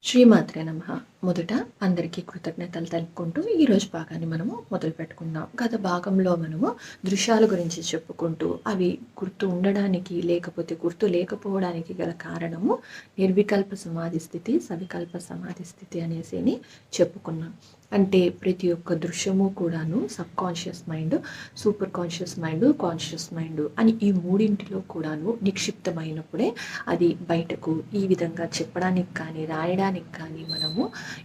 శ్రీమాత్రే నమః. మొదట అందరికీ కృతజ్ఞతలు తెలుపుకుంటూ ఈరోజు భాగాన్ని మనము మొదలు పెట్టుకుందాం. గత భాగంలో మనము దృశ్యాల గురించి చెప్పుకుంటూ అవి గుర్తు ఉండడానికి లేకపోతే గుర్తు లేకపోవడానికి గల కారణము నిర్వికల్ప సమాధి స్థితి, సవికల్ప సమాధి స్థితి అనేసి చెప్పుకున్నాం. అంటే ప్రతి ఒక్క దృశ్యము కూడాను sub conscious mind, super conscious mind, conscious mind అని ఈ మూడింటిలో కూడాను నిక్షిప్తమైనప్పుడే అది బయటకు ఈ విధంగా చెప్పడానికి కానీ, రాయడానికి కానీ, మనము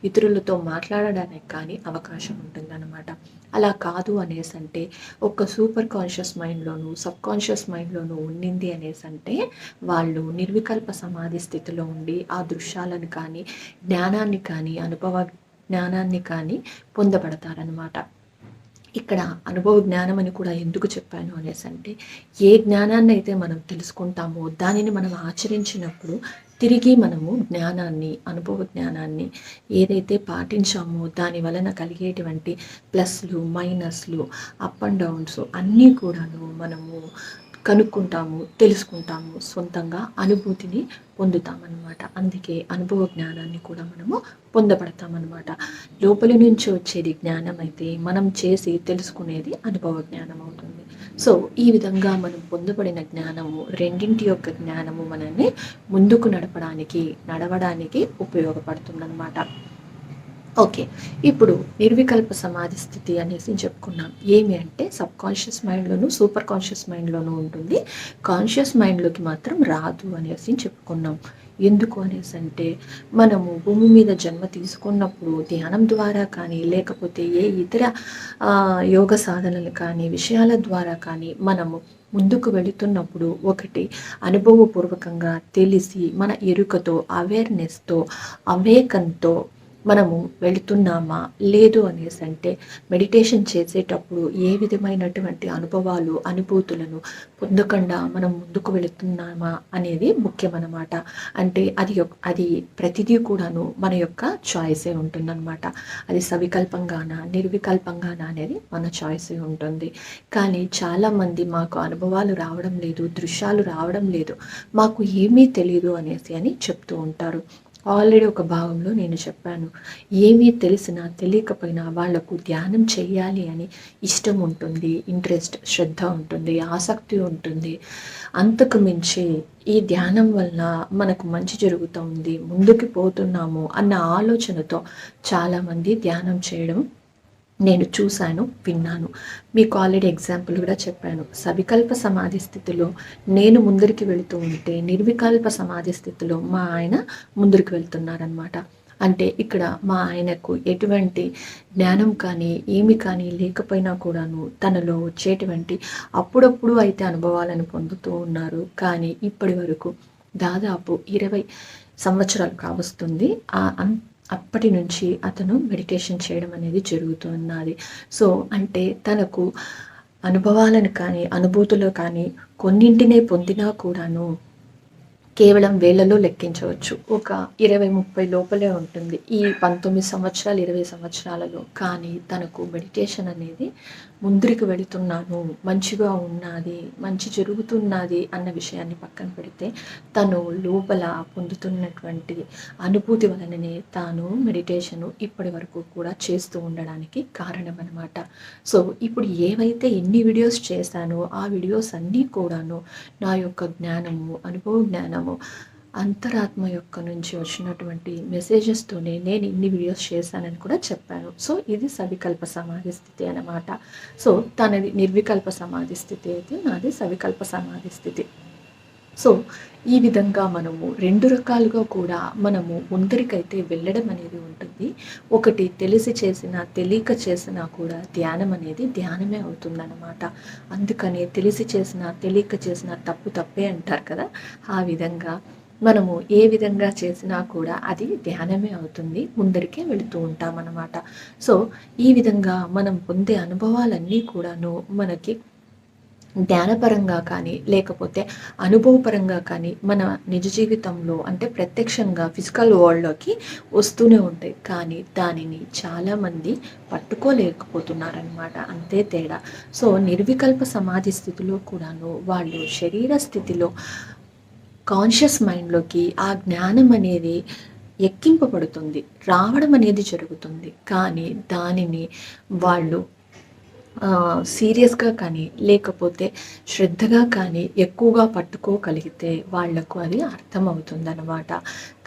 ఇతరులతో మాట్లాడడానికి కానీ అవకాశం ఉంటుందన్నమాట. అలా కాదు అంటే ఒక సూపర్ కాన్షియస్ మైండ్లోను, సబ్ కాన్షియస్ మైండ్లోను ఉండింది అంటే వాళ్ళు నిర్వికల్ప సమాధి స్థితిలో ఉండి ఆ దృశ్యాలను కానీ, జ్ఞానాన్ని కానీ, జ్ఞానాన్ని కానీ పొందబడతారనమాట. ఇక్కడ అనుభవ జ్ఞానం అని కూడా ఎందుకు చెప్పాను అంటే ఏ జ్ఞానాన్ని అయితే మనం తెలుసుకుంటామో దానిని మనం ఆచరించినప్పుడు తిరిగి మనము జ్ఞానాన్ని, అనుభవ జ్ఞానాన్ని ఏదైతే పాటించామో దాని వలన కలిగేటువంటి ప్లస్లు, మైనస్లు, అప్ అండ్ డౌన్స్ అన్నీ కూడాను మనము కనుక్కుంటాము, తెలుసుకుంటాము, సొంతంగా అనుభూతిని పొందుతామన్నమాట. అందుకే అనుభవ జ్ఞానాన్ని కూడా మనము పొందబడతామన్నమాట. లోపలి నుంచి వచ్చేది జ్ఞానం అయితే మనం చేసి తెలుసుకునేది అనుభవ జ్ఞానం అవుతుంది. సో ఈ విధంగా మనం పొందబడిన జ్ఞానము, రెండింటి యొక్క జ్ఞానము మనల్ని ముందుకు నడవడానికి ఉపయోగపడుతుందన్నమాట. ఓకే, ఇప్పుడు నిర్వికల్ప సమాధి స్థితి అనేసి చెప్పుకున్నాం. ఏమి అంటే సబ్ కాన్షియస్ మైండ్లోను, సూపర్ కాన్షియస్ మైండ్లోనూ ఉంటుంది, కాన్షియస్ మైండ్లోకి మాత్రం రాదు అనేసి చెప్పుకున్నాం. ఎందుకు అంటే మనము భూమి మీద జన్మ తీసుకున్నప్పుడు ధ్యానం ద్వారా కానీ, లేకపోతే ఏ ఇతర యోగ సాధనలు కానీ, విషయాల ద్వారా కానీ మనము ముందుకు వెళుతున్నప్పుడు ఒకటి అనుభవపూర్వకంగా తెలిసి మన ఎరుకతో, అవేర్నెస్తో, అవేకంతో మనము వెళుతున్నామా లేదు అంటే మెడిటేషన్ చేసేటప్పుడు ఏ విధమైనటువంటి అనుభవాలు, అనుభూతులను పొందకుండా మనం ముందుకు వెళుతున్నామా అనేది ముఖ్యమన్నమాట. అంటే అది ప్రతిదీ కూడాను మన యొక్క చాయిసే ఉంటుందన్నమాట. అది సవికల్పంగానా, నిర్వికల్పంగానా అనేది మన చాయిసే ఉంటుంది. కానీ చాలామంది మాకు అనుభవాలు రావడం లేదు, దృశ్యాలు రావడం లేదు, మాకు ఏమీ తెలియదు అని చెప్తూ ఉంటారు. ఆల్రెడీ ఒక భాగంలో నేను చెప్పాను, ఏమీ తెలిసినా తెలియకపోయినా వాళ్లకు ధ్యానం చేయాలి అని ఇష్టం ఉంటుంది, ఇంట్రెస్ట్, శ్రద్ధ ఉంటుంది, ఆసక్తి ఉంటుంది. అంతకు మించి ఈ ధ్యానం వల్ల మనకు మంచి జరుగుతుంది, ముందుకు పోతున్నాము అన్న ఆలోచనతో చాలామంది ధ్యానం చేయడం నేను చూశాను, విన్నాను. మీకు ఆల్రెడీ ఎగ్జాంపుల్ కూడా చెప్పాను. సవికల్ప సమాధి స్థితిలో నేను ముందరికి వెళుతూ ఉంటే నిర్వికల్ప సమాధి స్థితిలో మా ఆయన ముందరికి వెళ్తున్నారనమాట. అంటే ఇక్కడ మా ఆయనకు ఎటువంటి జ్ఞానం కానీ ఏమి కానీ లేకపోయినా కూడాను తనలో వచ్చేటువంటి అప్పుడప్పుడు అయితే అనుభవాలను పొందుతూ ఉన్నారు. కానీ ఇప్పటి వరకు దాదాపు 20 సంవత్సరాలు కావస్తుంది. అప్పటి నుంచి అతను మెడిటేషన్ చేయడం అనేది జరుగుతున్నది. సో అంటే తనకు అనుభవాలను కానీ, అనుభూతులు కానీ కొన్నింటినే పొందినా కూడాను కేవలం వేళ్లలో లెక్కించవచ్చు. ఒక 20-30 లోపలే ఉంటుంది ఈ 19 సంవత్సరాలు, 20 సంవత్సరాలలో. కానీ తనకు మెడిటేషన్ అనేది ముందుకు వెళుతున్నాను, మంచిగా ఉన్నది, మంచి జరుగుతున్నది అన్న విషయాన్ని పక్కన పెడితే తను లోపల పొందుతున్నటువంటి అనుభూతి వలననే తాను మెడిటేషను ఇప్పటి వరకు కూడా చేస్తూ ఉండడానికి కారణం అనమాట. సో ఇప్పుడు ఏవైతే ఎన్ని వీడియోస్ చేశానో ఆ వీడియోస్ అన్నీ కూడాను నా యొక్క జ్ఞానము, అనుభవ జ్ఞానము, అంతరాత్మ యొక్క నుంచి వచ్చినటువంటి మెసేజెస్తోనే నేను ఇన్ని వీడియోస్ చేశానని కూడా చెప్పాను. సో ఇది సవికల్ప సమాధి స్థితి అన్నమాట. సో తనది నిర్వికల్ప సమాధి స్థితి అయితే నాది సవికల్ప సమాధి స్థితి. సో ఈ విధంగా మనము 2 రకాలుగా కూడా మనము ముందరికైతే వెళ్ళడం అనేది ఉంటుంది. ఒకటి తెలిసి చేసినా తెలియక చేసినా కూడా ధ్యానం అనేది ధ్యానమే అవుతుందన్నమాట. అందుకని తెలిసి చేసినా తెలియక చేసినా తప్పే అంటారు కదా. ఆ విధంగా మనము ఏ విధంగా చేసినా కూడా అది ధ్యానమే అవుతుంది, ముందరికే వెళుతూ ఉంటామన్నమాట. సో ఈ విధంగా మనం పొందే అనుభవాలన్నీ కూడాను మనకి జ్ఞానపరంగా కానీ, లేకపోతే అనుభవపరంగా కానీ మన నిజ జీవితంలో అంటే ప్రత్యక్షంగా ఫిజికల్ వరల్డ్లోకి వస్తూనే ఉంటాయి. కానీ దానిని చాలామంది పట్టుకోలేకపోతున్నారనమాట, అంతే తేడా. సో నిర్వికల్ప సమాధి స్థితిలో కూడాను వాళ్ళు శరీర స్థితిలో కాన్షియస్ మైండ్లోకి ఆ జ్ఞానం అనేది ఎక్కింపబడుతుంది, రావడం అనేది జరుగుతుంది. కానీ దానిని వాళ్ళు సీరియస్‌గా కానీ, లేకపోతే శ్రద్ధగా కానీ ఎక్కువగా పట్టుకోగలిగితే వాళ్లకు అది అర్థమవుతుందనమాట.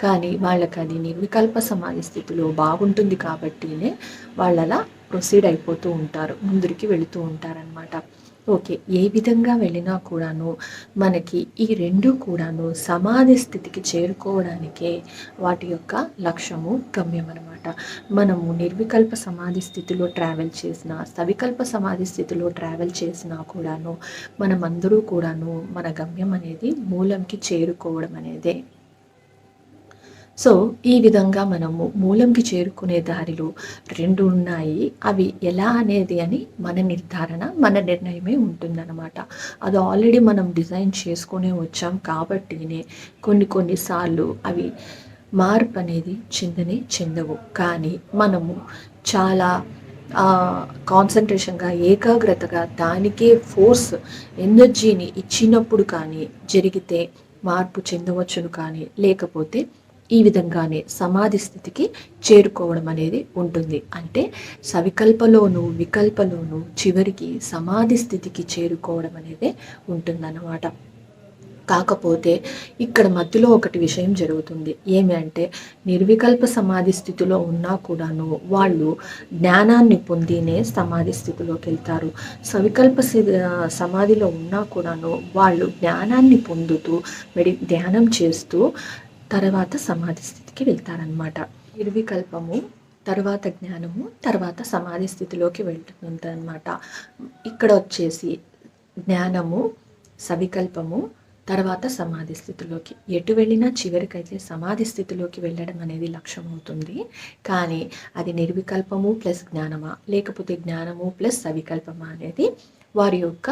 కానీ వాళ్ళకది నిర్వికల్ప సమాధి స్థితిలో బాగుంటుంది కాబట్టినే వాళ్ళలా ప్రొసీడ్ అయిపోతూ ఉంటారు. ముందరికి వెళుతూ ఉంటారనమాట. ఓకే. ఏ విధంగా వెళ్ళినా కూడాను మనకి ఈ 2 కూడాను సమాధి స్థితికి చేరుకోవడానికే వాటి యొక్క లక్ష్యము, గమ్యం అనమాట. మనము నిర్వికల్ప సమాధి స్థితిలో ట్రావెల్ చేసినా, సవికల్ప సమాధి స్థితిలో ట్రావెల్ చేసినా కూడాను మనమందరూ కూడాను మన గమ్యం అనేది మూలంకి చేరుకోవడం అనేదే. సో ఈ విధంగా మనము మూలంకి చేరుకునే దారిలో 2 ఉన్నాయి. అవి ఎలా అనేది అని మన నిర్ధారణ, మన నిర్ణయమే ఉంటుందన్నమాట. అది ఆల్రెడీ మనం డిజైన్ చేసుకునే వచ్చాం కాబట్టినే కొన్నిసార్లు అవి మార్పు అనేది చెందవు. కానీ మనము చాలా కాన్సన్ట్రేషన్గా, ఏకాగ్రతగా దానికే ఫోర్స్, ఎనర్జీని ఇచ్చినప్పుడు కానీ జరిగితే మార్పు చెందవచ్చును. కానీ లేకపోతే ఈ విధంగానే సమాధి స్థితికి చేరుకోవడం అనేది ఉంటుంది. అంటే సవికల్పలోను, వికల్పలోను చివరికి సమాధి స్థితికి చేరుకోవడం అనేది ఉంటుందన్నమాట. కాకపోతే ఇక్కడ మధ్యలో ఒకటి విషయం జరుగుతుంది. ఏమి అంటే నిర్వికల్ప సమాధి స్థితిలో ఉన్నా కూడాను వాళ్ళు జ్ఞానాన్ని పొందినే సమాధి స్థితిలోకి వెళ్తారు. సవికల్ప సమాధిలో ఉన్నా కూడాను వాళ్ళు జ్ఞానాన్ని పొందుతూ ధ్యానం చేస్తూ తర్వాత సమాధి స్థితికి వెళ్తారనమాట. నిర్వికల్పము, తర్వాత జ్ఞానము, తర్వాత సమాధి స్థితిలోకి వెళ్తుందన్నమాట. ఇక్కడ వచ్చేసి జ్ఞానము, సవికల్పము, తర్వాత సమాధి స్థితిలోకి ఎటు వెళ్ళినా చివరికైతే సమాధి స్థితిలోకి వెళ్ళడం అనేది లక్ష్యం అవుతుంది. కానీ అది నిర్వికల్పము ప్లస్ జ్ఞానమా, లేకపోతే జ్ఞానము ప్లస్ సవికల్పమా అనేది వారి యొక్క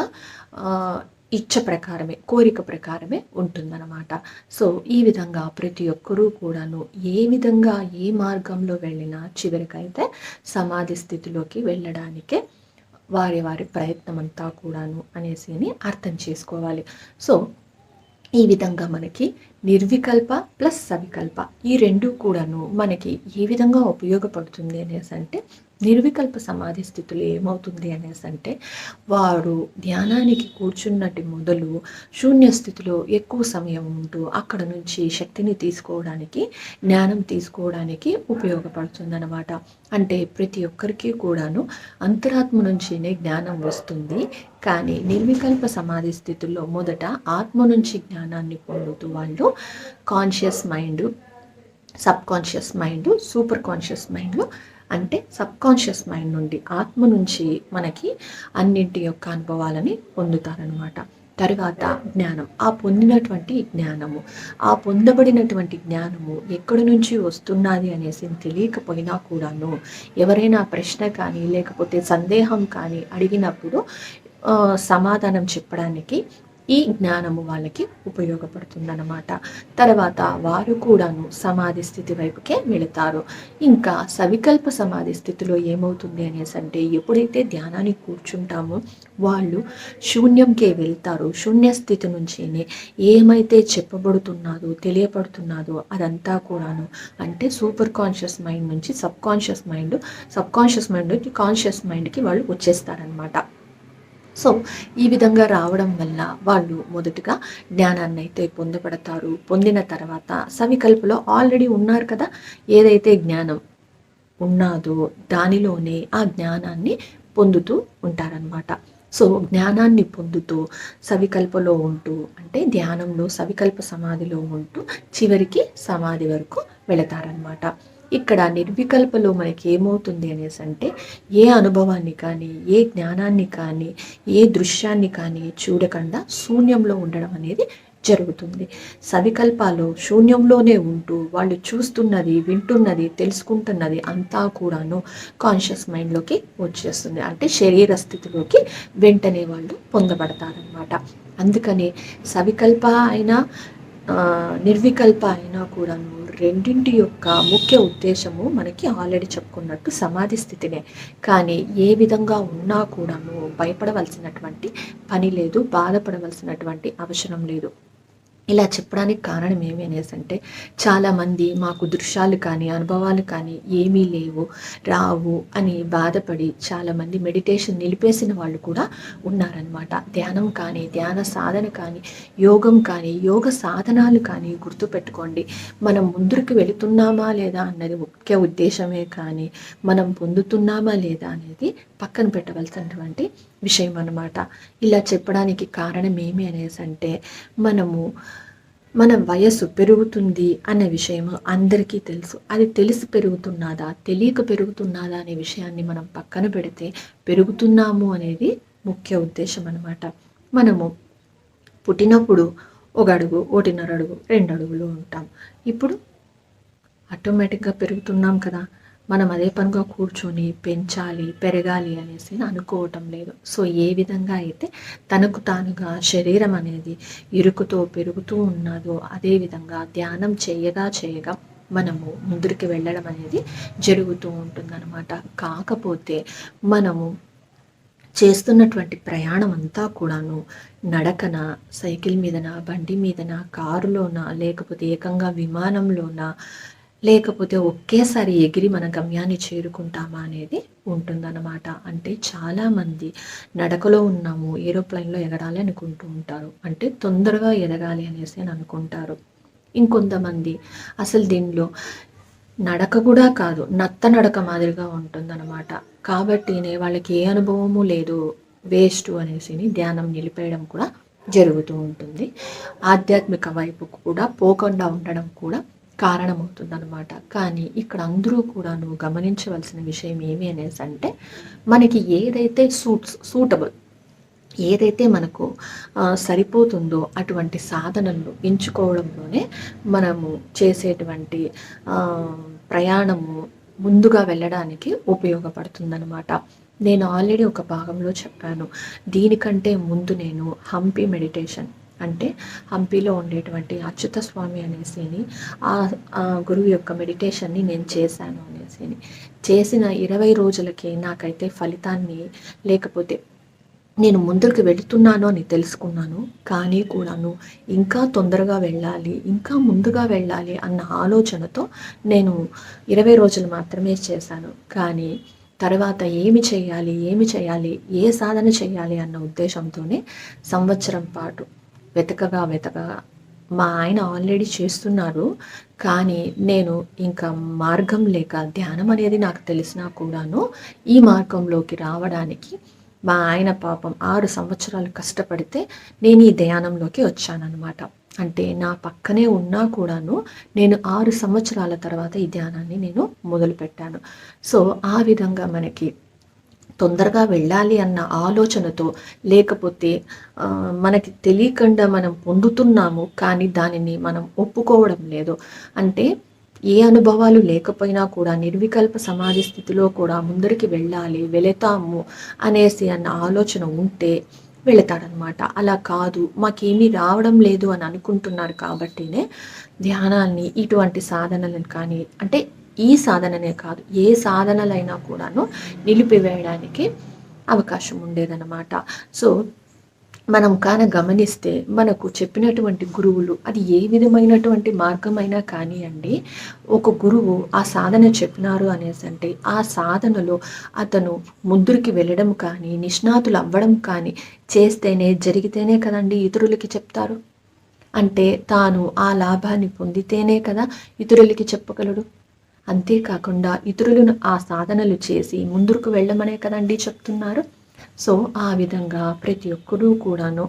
ఇచ్చ ప్రకారమే, కోరిక ప్రకారమే ఉంటుందన్నమాట. సో ఈ విధంగా ప్రతి ఒక్కరూ కూడాను ఏ విధంగా ఏ మార్గంలో వెళ్ళినా చివరికైతే సమాధి స్థితిలోకి వెళ్ళడానికే వారి ప్రయత్నం అంతా కూడాను అనేసి అర్థం చేసుకోవాలి. సో ఈ విధంగా మనకి నిర్వికల్ప ప్లస్ సవికల్ప ఈ 2 కూడాను మనకి ఏ విధంగా ఉపయోగపడుతుంది అనేసి అంటే, నిర్వికల్ప సమాధి స్థితిలో ఏమవుతుంది అనేసి అంటే వారు ధ్యానానికి కూర్చున్నట్టు మొదలు శూన్య స్థితిలో ఎక్కువ సమయం ఉంటూ అక్కడ నుంచి శక్తిని తీసుకోవడానికి, జ్ఞానం తీసుకోవడానికి ఉపయోగపడుతుంది అన్నమాట. అంటే ప్రతి ఒక్కరికి కూడాను అంతరాత్మ నుంచినే జ్ఞానం వస్తుంది. కానీ నిర్వికల్ప సమాధి స్థితిలో మొదట ఆత్మ నుంచి జ్ఞానాన్ని పొందుతూ వాళ్ళు conscious mind, sub conscious mind, super conscious మైండ్లో, అంటే సబ్ కాన్షియస్ మైండ్ నుండి ఆత్మ నుంచి మనకి అన్నింటి యొక్క అనుభవాలని పొందుతారనమాట. తర్వాత జ్ఞానం, ఆ పొందినటువంటి జ్ఞానము, ఆ పొందబడినటువంటి జ్ఞానము ఎక్కడి నుంచి వస్తున్నది అనేసి తెలియకపోయినా కూడాను ఎవరైనా ప్రశ్న కానీ లేకపోతే సందేహం కానీ అడిగినప్పుడు సమాధానం చెప్పడానికి ఈ జ్ఞానము వాళ్ళకి ఉపయోగపడుతుందన్నమాట. తర్వాత వారు కూడాను సమాధి స్థితి వైపుకే వెళతారు. ఇంకా సవికల్ప సమాధి స్థితిలో ఏమవుతుంది అనేసి అంటే ఎప్పుడైతే ధ్యానానికి కూర్చుంటామో వాళ్ళు శూన్యంకే వెళ్తారు. శూన్య స్థితి నుంచినే ఏమైతే చెప్పబడుతున్నదో, తెలియపడుతున్నదో అదంతా కూడాను, అంటే సూపర్ కాన్షియస్ మైండ్ నుంచి సబ్ కాన్షియస్ మైండ్ నుంచి కాన్షియస్ మైండ్కి వాళ్ళు వచ్చేస్తారనమాట. సో ఈ విధంగా రావడం వల్ల వాళ్ళు మొదటగా జ్ఞానాన్ని అయితే పొందబడతారు. పొందిన తర్వాత సవికల్పలో ఆల్రెడీ ఉన్నారు కదా, ఏదైతే జ్ఞానం ఉన్నాదో దానిలోనే ఆ జ్ఞానాన్ని పొందుతూ ఉంటారనమాట. సో జ్ఞానాన్ని పొందుతూ సవికల్పలో ఉంటూ, అంటే ధ్యానంలో సవికల్ప సమాధిలో ఉంటూ చివరికి సమాధి వరకు వెళతారనమాట. ఇక్కడ నిర్వికల్పలో మనకి ఏమవుతుంది అనేసి అంటే ఏ అనుభవాన్ని కానీ, ఏ జ్ఞానాన్ని కానీ, ఏ దృశ్యాన్ని కానీ చూడకుండా శూన్యంలో ఉండడం అనేది జరుగుతుంది. సవికల్పాలో శూన్యంలోనే ఉంటూ వాళ్ళు చూస్తున్నది, వింటున్నది, తెలుసుకుంటున్నది అంతా కూడాను కాన్షియస్ మైండ్లోకి వచ్చేస్తుంది. అంటే శరీర స్థితిలోకి వెంటనే వాళ్ళు పొందబడతారనమాట. అందుకని సవికల్ప అయినా నిర్వికల్ప అయినా కూడాను రెండింటి యొక్క ముఖ్య ఉద్దేశము మనకి ఆల్రెడీ చెప్పుకున్నట్టు సమాధి స్థితినే. కానీ ఏ విధంగా ఉన్నా కూడాను భయపడవలసినటువంటి పని లేదు, బాధపడవలసినటువంటి అవసరం లేదు. ఇలా చెప్పడానికి కారణం ఏమి అనేసంటే, చాలామంది మాకు దృశ్యాలు కానీ, అనుభవాలు కానీ ఏమీ లేవు, రావు అని బాధపడి చాలామంది మెడిటేషన్ నిలిపేసిన వాళ్ళు కూడా ఉన్నారనమాట. ధ్యానం కానీ, ధ్యాన సాధన కానీ, యోగం కానీ, యోగ సాధనాలు కానీ గుర్తుపెట్టుకోండి. మనం ముందుకు వెళుతున్నామా లేదా అన్నది ముఖ్య ఉద్దేశమే కానీ, మనం పొందుతున్నామా లేదా అనేది పక్కన పెట్టవలసినటువంటి విషయం అన్నమాట. ఇలా చెప్పడానికి కారణం ఏమి అనేసంటే, మన వయస్సు పెరుగుతుంది అనే విషయం అందరికీ తెలుసు. అది తెలిసి పెరుగుతున్నదా, తెలియక పెరుగుతున్నదా అనే విషయాన్ని మనం పక్కన పెడితే, పెరుగుతున్నాము అనేది ముఖ్య ఉద్దేశం అన్నమాట. మనము పుట్టినప్పుడు 1 అడుగు, 1.5 అడుగు, 2 అడుగులు ఉంటాం. ఇప్పుడు ఆటోమేటిక్గా పెరుగుతున్నాం కదా. మనం అదే పనిగా కూర్చొని పెంచాలి, పెరగాలి అనేసి అనుకోవటం లేదు. సో ఏ విధంగా అయితే తనకు తానుగా శరీరం అనేది ఇరుకుతో పెరుగుతూ ఉన్నదో, అదేవిధంగా ధ్యానం చేయగా మనము ముందుకు వెళ్ళడం అనేది జరుగుతూ ఉంటుందన్నమాట. కాకపోతే మనము చేస్తున్నటువంటి ప్రయాణం అంతా కూడాను నడకన, సైకిల్ మీదన, బండి మీదన, కారులోన, లేకపోతే ఏకంగా విమానంలోన, లేకపోతే ఒకేసారి ఎగిరి మన గమ్యాన్ని చేరుకుంటామా అనేది ఉంటుందన్నమాట. అంటే చాలామంది నడకలో ఉన్నాము, ఏరోప్లేన్లో ఎగరాలి అనుకుంటూ ఉంటారు. అంటే తొందరగా ఎదగాలి అనేసి అని అనుకుంటారు. ఇంకొంతమంది అసలు దీనిలో నడక కూడా కాదు, నత్త నడక మాదిరిగా ఉంటుందన్నమాట. కాబట్టి వాళ్ళకి ఏ అనుభవము లేదు, వేస్ట్ అనేసి ధ్యానం నిలిపేయడం కూడా జరుగుతూ ఉంటుంది. ఆధ్యాత్మిక వైపు కూడా పోకుండా ఉండడం కూడా కారణమవుతుందన్నమాట. కానీ ఇక్కడ అందరూ కూడాను గమనించవలసిన విషయం ఏమి అనేసి అంటే, మనకి ఏదైతే సూటబుల్, ఏదైతే మనకు సరిపోతుందో అటువంటి సాధనలు ఎంచుకోవడంలోనే మనము చేసేటువంటి ప్రయాణము ముందుగా వెళ్ళడానికి ఉపయోగపడుతుందన్నమాట. నేను ఆల్రెడీ ఒక భాగంలో చెప్పాను. దీనికంటే ముందు నేను హంపి మెడిటేషన్, అంటే హంపీలో ఉండేటువంటి అచ్యుత స్వామి అనేసి ఆ గురువు యొక్క మెడిటేషన్ని నేను చేశాను అనేసి. చేసిన 20 రోజులకి నాకైతే ఫలితాన్ని, లేకపోతే నేను ముందుకు వెళుతున్నాను అని తెలుసుకున్నాను. కానీ కూడాను ఇంకా తొందరగా వెళ్ళాలి, ఇంకా ముందుగా వెళ్ళాలి అన్న ఆలోచనతో నేను 20 రోజులు మాత్రమే చేశాను. కానీ తర్వాత ఏమి చేయాలి, ఏ సాధన చేయాలి అన్న ఉద్దేశంతోనే సంవత్సరం పాటు వెతకగా మా ఆయన ఆల్రెడీ చేస్తున్నారు. కానీ నేను ఇంకా మార్గం లేక, ధ్యానం అనేది నాకు తెలిసినా కూడాను ఈ మార్గంలోకి రావడానికి మా ఆయన పాపం 6 సంవత్సరాలు కష్టపడితే నేను ఈ ధ్యానంలోకి వచ్చానన్నమాట. అంటే నా పక్కనే ఉన్నా కూడాను నేను 6 సంవత్సరాల తర్వాత ఈ ధ్యానాన్ని నేను మొదలుపెట్టాను. సో ఆ విధంగా మనకి తొందరగా వెళ్ళాలి అన్న ఆలోచనతో, లేకపోతే మనకి తెలియకుండా మనం పొందుతున్నాము కానీ దానిని మనం ఒప్పుకోవడం లేదు. అంటే ఏ అనుభవాలు లేకపోయినా కూడా నిర్వికల్ప సమాధి స్థితిలో కూడా ముందరికి వెళ్ళాలి, వెళతాము అనేసి అన్న ఆలోచన ఉంటే వెళతాడనమాట. అలా కాదు, మాకేమీ రావడం లేదు అని అనుకుంటున్నారు కాబట్టినే ధ్యానాన్ని, ఇటువంటి సాధనలను కానీ, అంటే ఈ సాధననే కాదు ఏ సాధనలైనా కూడాను నిలిపివేయడానికి అవకాశం ఉండేదన్నమాట. సో మనం గమనిస్తే మనకు చెప్పినటువంటి గురువులు, అది ఏ విధమైనటువంటి మార్గమైనా కానివ్వండి, ఒక గురువు ఆ సాధన చెప్పినారు అనేసి అంటే ఆ సాధనలో అతను ముందుకి వెళ్ళడం కానీ, నిష్ణాతులు అవ్వడం కానీ చేస్తేనే, జరిగితేనే కదండి ఇతరులకి చెప్తారు. అంటే తాను ఆ లాభాన్ని పొందితేనే కదా ఇతరులకి చెప్పగలడు. అంతేకాకుండా ఇతరులను ఆ సాధనలు చేసి ముందుకు వెళ్ళమనే కదండి చెప్తున్నారు. సో ఆ విధంగా ప్రతి ఒక్కరూ కూడాను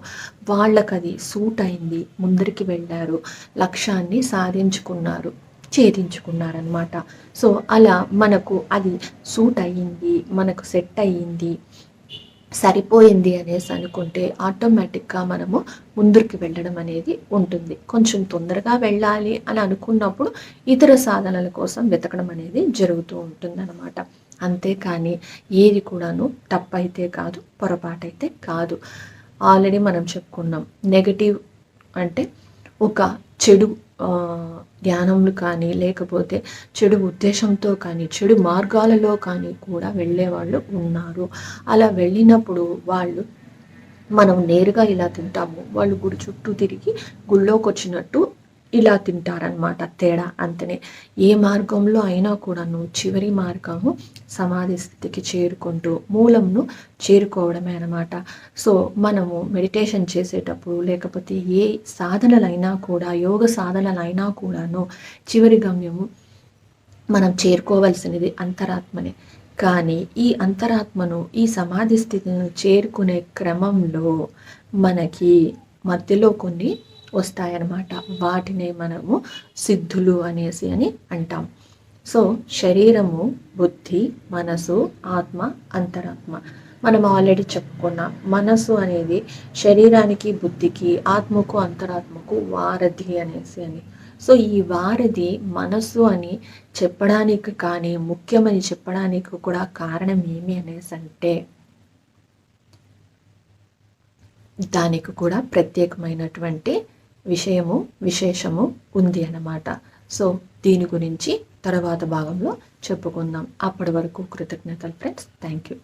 వాళ్ళకది సూట్ అయింది, ముందరికి వెళ్ళారు, లక్ష్యాన్ని సాధించుకున్నారు, ఛేదించుకున్నారనమాట. సో అలా మనకు అది సూట్ అయ్యింది, మనకు సెట్ అయ్యింది, సరిపోయింది అనేసి అనుకుంటే ఆటోమేటిక్గా మనము ముందుకు వెళ్ళడం అనేది ఉంటుంది. కొంచెం తొందరగా వెళ్ళాలి అని అనుకున్నప్పుడు ఇతర సాధనల కోసం వెతకడం అనేది జరుగుతూ ఉంటుందన్నమాట. అంతేకాని ఏది కూడాను తప్పైతే కాదు, పొరపాటైతే కాదు. ఆల్రెడీ మనం చెప్పుకున్నాం, నెగటివ్ అంటే ఒక చెడు ధ్యానములు కానీ, లేకపోతే చెడు ఉద్దేశంతో కానీ, చెడు మార్గాలలో కానీ కూడా వెళ్ళేవాళ్ళు ఉన్నారు. అలా వెళ్ళినప్పుడు వాళ్ళు మనం నేరుగా ఇలా తింటాము, వాళ్ళు గుడి చుట్టూ తిరిగి గుళ్ళోకి వచ్చినట్టు ఇలా తింటారనమాట. తేడా అంతనే. ఏ మార్గంలో అయినా కూడాను చివరి మార్గము సమాధి స్థితికి చేరుకుంటూ మూలంను చేరుకోవడమే అనమాట. సో మనము మెడిటేషన్ చేసేటప్పుడు లేకపోతే ఏ సాధనలైనా కూడా, యోగ సాధనలైనా కూడాను చివరి గమ్యము మనం చేరుకోవలసినది అంతరాత్మనే. కానీ ఈ అంతరాత్మను, ఈ సమాధి స్థితిని చేరుకునే క్రమంలో మనకి మధ్యలో కొన్ని వస్తాయన్నమాట. వాటినే మనము సిద్ధులు అని అంటాం. సో శరీరము, బుద్ధి, మనసు, ఆత్మ, అంతరాత్మ. మనం ఆల్రెడీ చెప్పుకున్నాం. మనసు అనేది శరీరానికి, బుద్ధికి, ఆత్మకు, అంతరాత్మకు వారధి అని. సో ఈ వారధి మనసు అని చెప్పడానికి కానీ, ముఖ్యమని చెప్పడానికి కూడా కారణం ఏమి అంటే దానికి కూడా ప్రత్యేకమైనటువంటి విశేషము ఉంది అన్నమాట. సో దీని గురించి తర్వాత భాగంలో చెప్పుకుందాం. అప్పటి వరకు కృతజ్ఞతలు ఫ్రెండ్స్. Thank you.